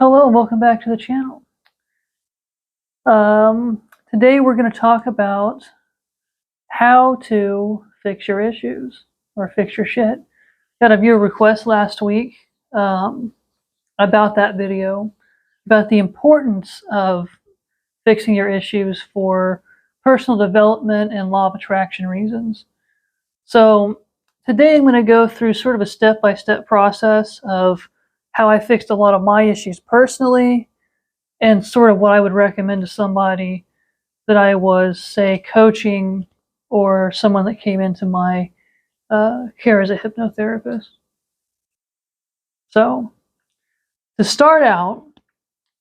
Hello and welcome back to the channel. Today we're going to talk about how to fix your issues or fix your shit. Got a viewer request last week about that video, about the importance of fixing your issues for personal development and law of attraction reasons. So today I'm going to go through sort of a step-by-step process of how I fixed a lot of my issues personally, and sort of what I would recommend to somebody that I was, say, coaching or someone that came into my care as a hypnotherapist. So to start out,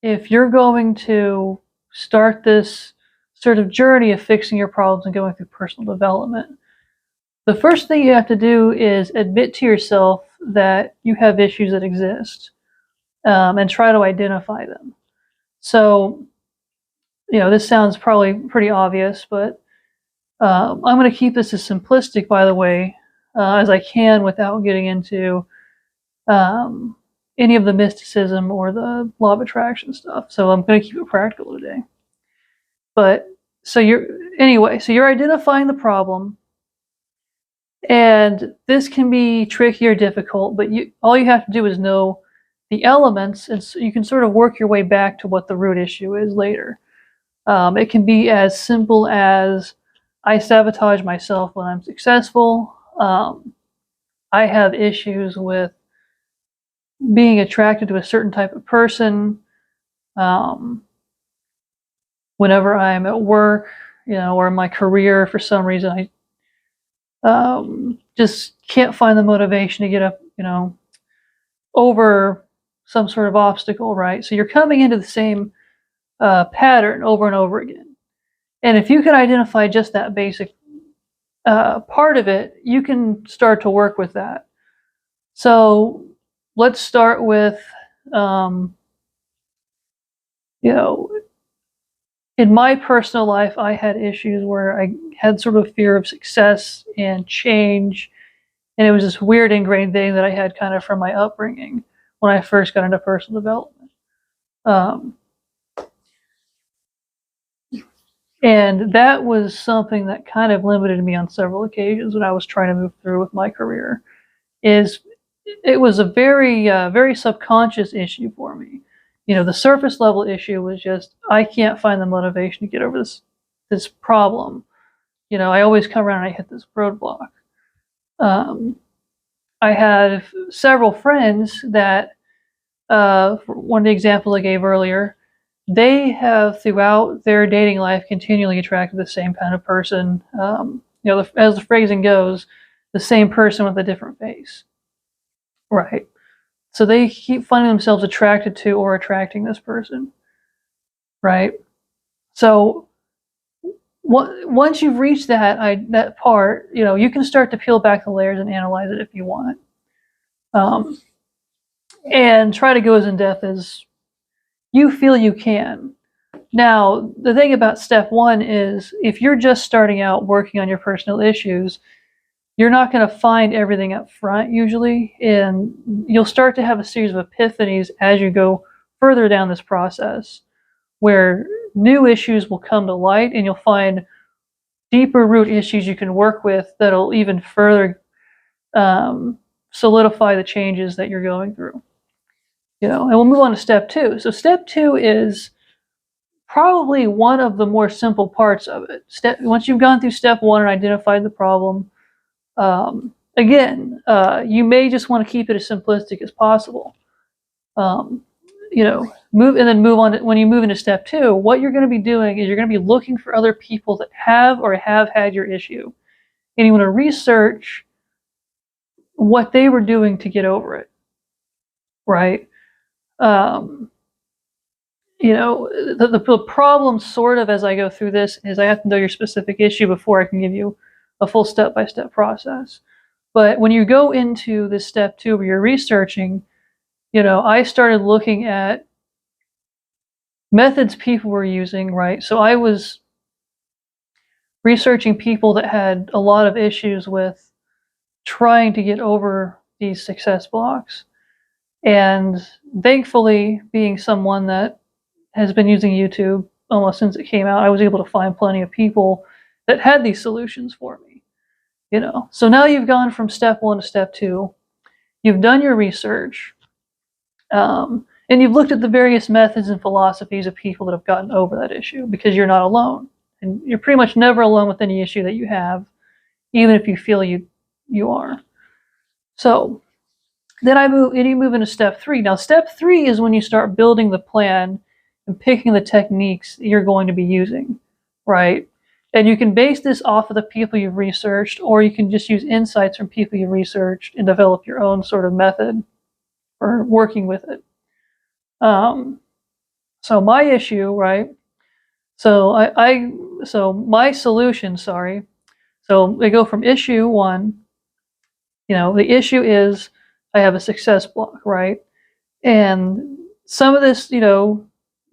if you're going to start this sort of journey of fixing your problems and going through personal development, the first thing you have to do is admit to yourself that you have issues that exist, and try to identify them. So, this sounds probably pretty obvious, but I'm going to keep this as simplistic, by the way, as I can without getting into any of the mysticism or the law of attraction stuff. So I'm going to keep it practical today. But so you're identifying the problem, and this can be tricky or difficult, but all you have to do is know the elements, and so you can sort of work your way back to what the root issue is later. It can be as simple as, I sabotage myself when I'm successful. I have issues with being attracted to a certain type of person. Whenever I'm at work, or in my career, for some reason, I just can't find the motivation to get up, over some sort of obstacle, right? So you're coming into the same pattern over and over again. And if you can identify just that basic part of it, you can start to work with that. So let's start with, in my personal life, I had issues where I had sort of fear of success and change. And it was this weird ingrained thing that I had kind of from my upbringing when I first got into personal development. And that was something that kind of limited me on several occasions when I was trying to move through with my career. It was a very, very subconscious issue for me. The surface level issue was just, I can't find the motivation to get over this problem. I always come around and I hit this roadblock. I had several friends that, one of the examples I gave earlier, they have throughout their dating life continually attracted the same kind of person. As the phrasing goes, the same person with a different face. Right. So they keep finding themselves attracted to or attracting this person. Right. So once you've reached that part, you can start to peel back the layers and analyze it if you want. And try to go as in depth as you feel you can. Now, the thing about step one is, if you're just starting out working on your personal issues, you're not going to find everything up front usually, and you'll start to have a series of epiphanies as you go further down this process, where new issues will come to light and you'll find deeper root issues you can work with that'll even further solidify the changes that you're going through. And we'll move on to step two. So step two is probably one of the more simple parts of it. Once you've gone through step one and identified the problem, again, you may just want to keep it as simplistic as possible. Move on. When you move into step two, what you're going to be doing is you're going to be looking for other people that have or have had your issue, and you want to research what they were doing to get over it. Right. The problem, sort of, as I go through this, is I have to know your specific issue before I can give you a full step-by-step process. But when you go into this step two where you're researching, I started looking at methods people were using, right? So I was researching people that had a lot of issues with trying to get over these success blocks. And thankfully, being someone that has been using YouTube almost since it came out, I was able to find plenty of people that had these solutions for me. So now you've gone from step 1 to step 2. You've done your research, and you've looked at the various methods and philosophies of people that have gotten over that issue, because you're not alone. And you're pretty much never alone with any issue that you have, even if you feel you are. So then you move into step 3. Now, step 3 is when you start building the plan and picking the techniques you're going to be using, right? And you can base this off of the people you've researched, or you can just use insights from people you've researched and develop your own sort of method for working with it. So my issue, right? So so my solution, sorry. So they go from issue 1. The issue is I have a success block, right? And some of this,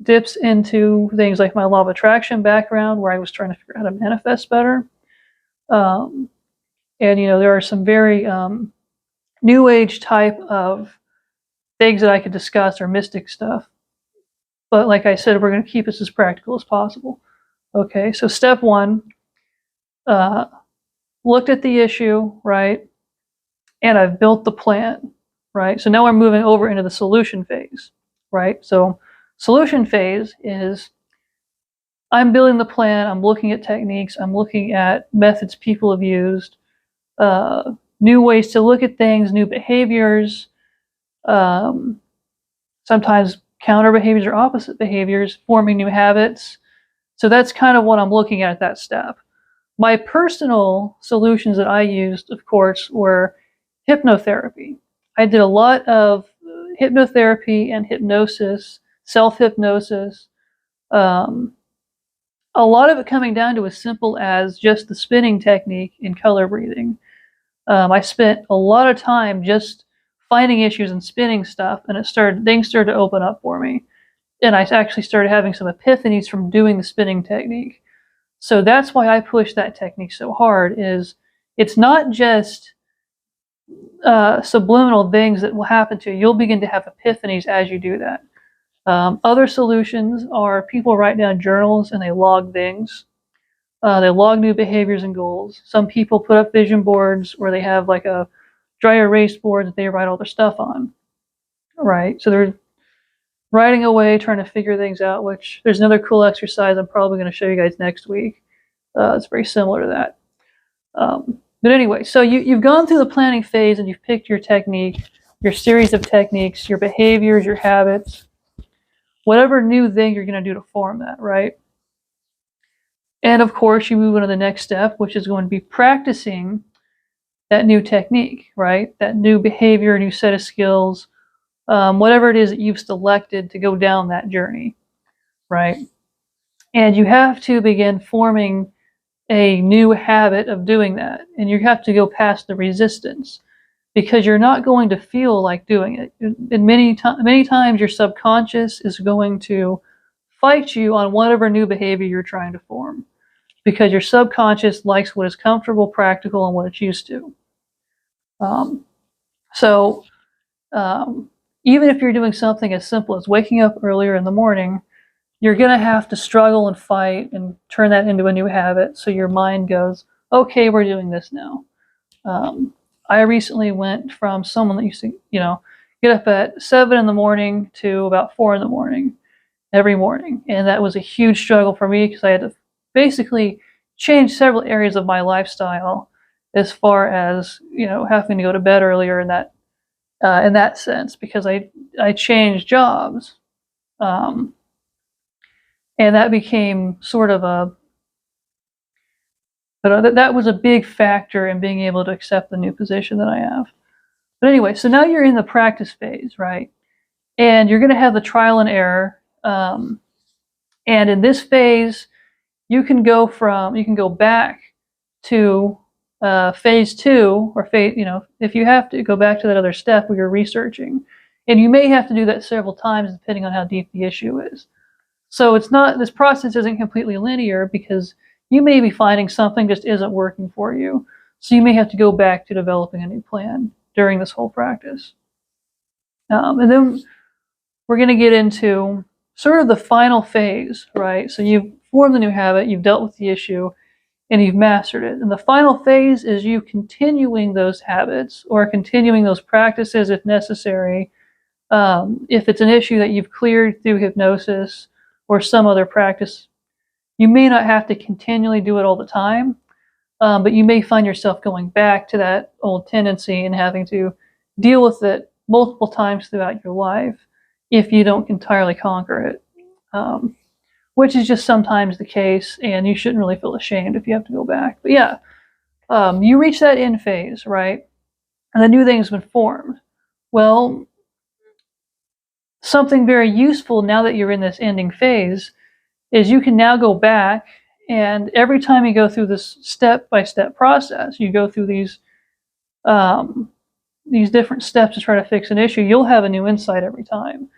dips into things like my law of attraction background, where I was trying to figure out how to manifest better. And, there are some very new age type of things that I could discuss, or mystic stuff. But like I said, we're going to keep this as practical as possible. Okay, so step 1, looked at the issue, right? And I've built the plan, right? So now we're moving over into the solution phase, right? So solution phase is I'm building the plan, I'm looking at techniques, I'm looking at methods people have used, new ways to look at things, new behaviors, sometimes counter behaviors or opposite behaviors, forming new habits. So that's kind of what I'm looking at that step. My personal solutions that I used, of course, were hypnotherapy. I did a lot of hypnotherapy and hypnosis, self-hypnosis. A lot of it coming down to as simple as just the spinning technique in color breathing. I spent a lot of time just finding issues and spinning stuff, and things started to open up for me. And I actually started having some epiphanies from doing the spinning technique. So that's why I push that technique so hard. Is it's not just subliminal things that will happen to you. You'll begin to have epiphanies as you do that. Other solutions are people write down journals and they log things. They log new behaviors and goals. Some people put up vision boards where they have like a dry erase board that they write all their stuff on. Right? So they're writing away, trying to figure things out, which there's another cool exercise I'm probably going to show you guys next week. It's very similar to that. But anyway, so you've gone through the planning phase and you've picked your technique, your series of techniques, your behaviors, your habits, whatever new thing you're going to do to form that, right? And of course, you move on to the next step, which is going to be practicing that new technique, right? That new behavior, new set of skills, whatever it is that you've selected to go down that journey, right? And you have to begin forming a new habit of doing that. And you have to go past the resistance, because you're not going to feel like doing it. And many times your subconscious is going to fight you on whatever new behavior you're trying to form, because your subconscious likes what is comfortable, practical, and what it's used to. So even if you're doing something as simple as waking up earlier in the morning, you're going to have to struggle and fight and turn that into a new habit. So your mind goes, okay, we're doing this now. I recently went from someone that used to, get up at 7 in the morning to about 4 in the morning every morning. And that was a huge struggle for me, because I had to basically change several areas of my lifestyle, as far as, having to go to bed earlier in that sense, because I changed jobs. And that became sort of that was a big factor in being able to accept the new position that I have. But anyway, so now you're in the practice phase, right? And you're going to have the trial and error. And in this phase, you can go back to phase 2, or phase, if you have to go back to that other step where you're researching. And you may have to do that several times depending on how deep the issue is. So this process isn't completely linear, because you may be finding something just isn't working for you. So you may have to go back to developing a new plan during this whole practice. And then we're going to get into sort of the final phase, right? So you've formed the new habit, you've dealt with the issue, and you've mastered it. And the final phase is you continuing those habits or continuing those practices if necessary. If it's an issue that you've cleared through hypnosis or some other practice, you may not have to continually do it all the time, but you may find yourself going back to that old tendency and having to deal with it multiple times throughout your life if you don't entirely conquer it, which is just sometimes the case, and you shouldn't really feel ashamed if you have to go back. But yeah, you reach that end phase, right? And the new thing's been formed. Well, something very useful now that you're in this ending phase is you can now go back, and every time you go through this step-by-step process, you go through these different steps to try to fix an issue, you'll have a new insight every time.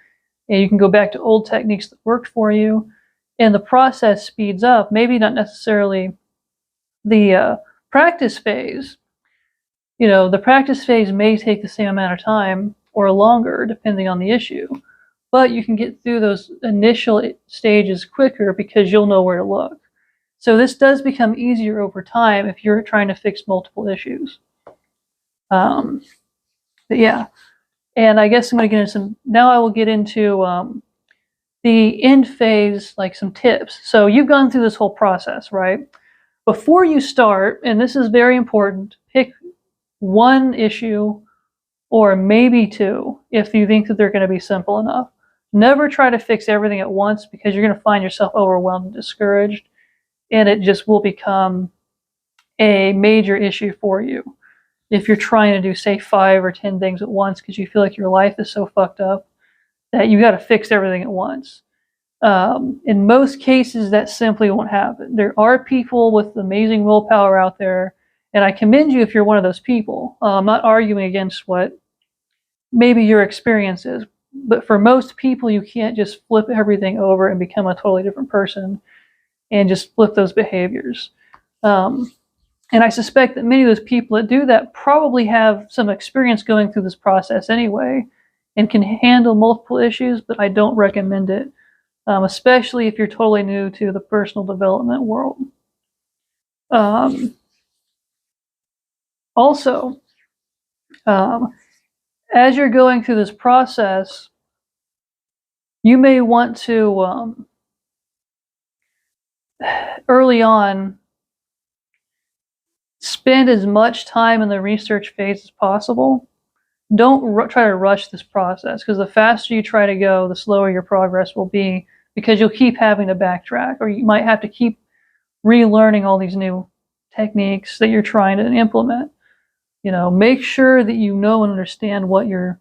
And you can go back to old techniques that worked for you, and the process speeds up. Maybe not necessarily the practice phase. The practice phase may take the same amount of time or longer, depending on the issue. But you can get through those initial stages quicker because you'll know where to look. So this does become easier over time if you're trying to fix multiple issues. But yeah, and I guess I'm going to get into some, now I will get into the end phase, like some tips. So you've gone through this whole process, right? Before you start, and this is very important, pick one issue or maybe two if you think that they're going to be simple enough. Never try to fix everything at once because you're going to find yourself overwhelmed and discouraged, and it just will become a major issue for you if you're trying to do, say, 5 or 10 things at once because you feel like your life is so fucked up that you got to fix everything at once. In most cases, that simply won't happen. There are people with amazing willpower out there, and I commend you if you're one of those people. I'm not arguing against what maybe your experience is, but for most people, you can't just flip everything over and become a totally different person and just flip those behaviors. And I suspect that many of those people that do that probably have some experience going through this process anyway and can handle multiple issues, but I don't recommend it, especially if you're totally new to the personal development world. Also, as you're going through this process, you may want to, early on, spend as much time in the research phase as possible. Don't try to rush this process, because the faster you try to go, the slower your progress will be, because you'll keep having to backtrack, or you might have to keep relearning all these new techniques that you're trying to implement. Make sure that you know and understand what you're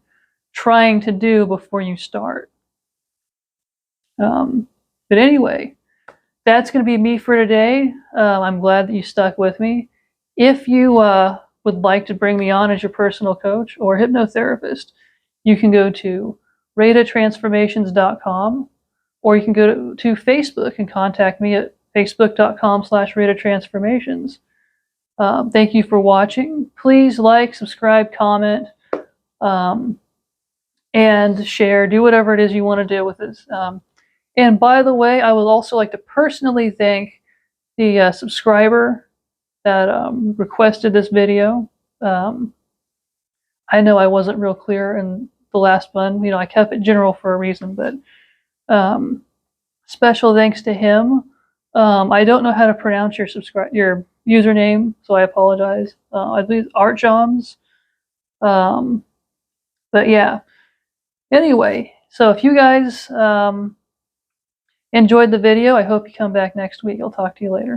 trying to do before you start. But anyway, that's going to be me for today. I'm glad that you stuck with me. If you would like to bring me on as your personal coach or hypnotherapist, you can go to radatransformations.com, or you can go to Facebook and contact me at facebook.com/radatransformations. Thank you for watching. Please like, subscribe, comment, and share. Do whatever it is you want to do with this. And by the way, I would also like to personally thank the subscriber that requested this video. I know I wasn't real clear in the last one. I kept it general for a reason, but special thanks to him. I don't know how to pronounce your username, so I apologize. I believe Artjoms. But yeah. Anyway, so if you guys enjoyed the video, I hope you come back next week. I'll talk to you later.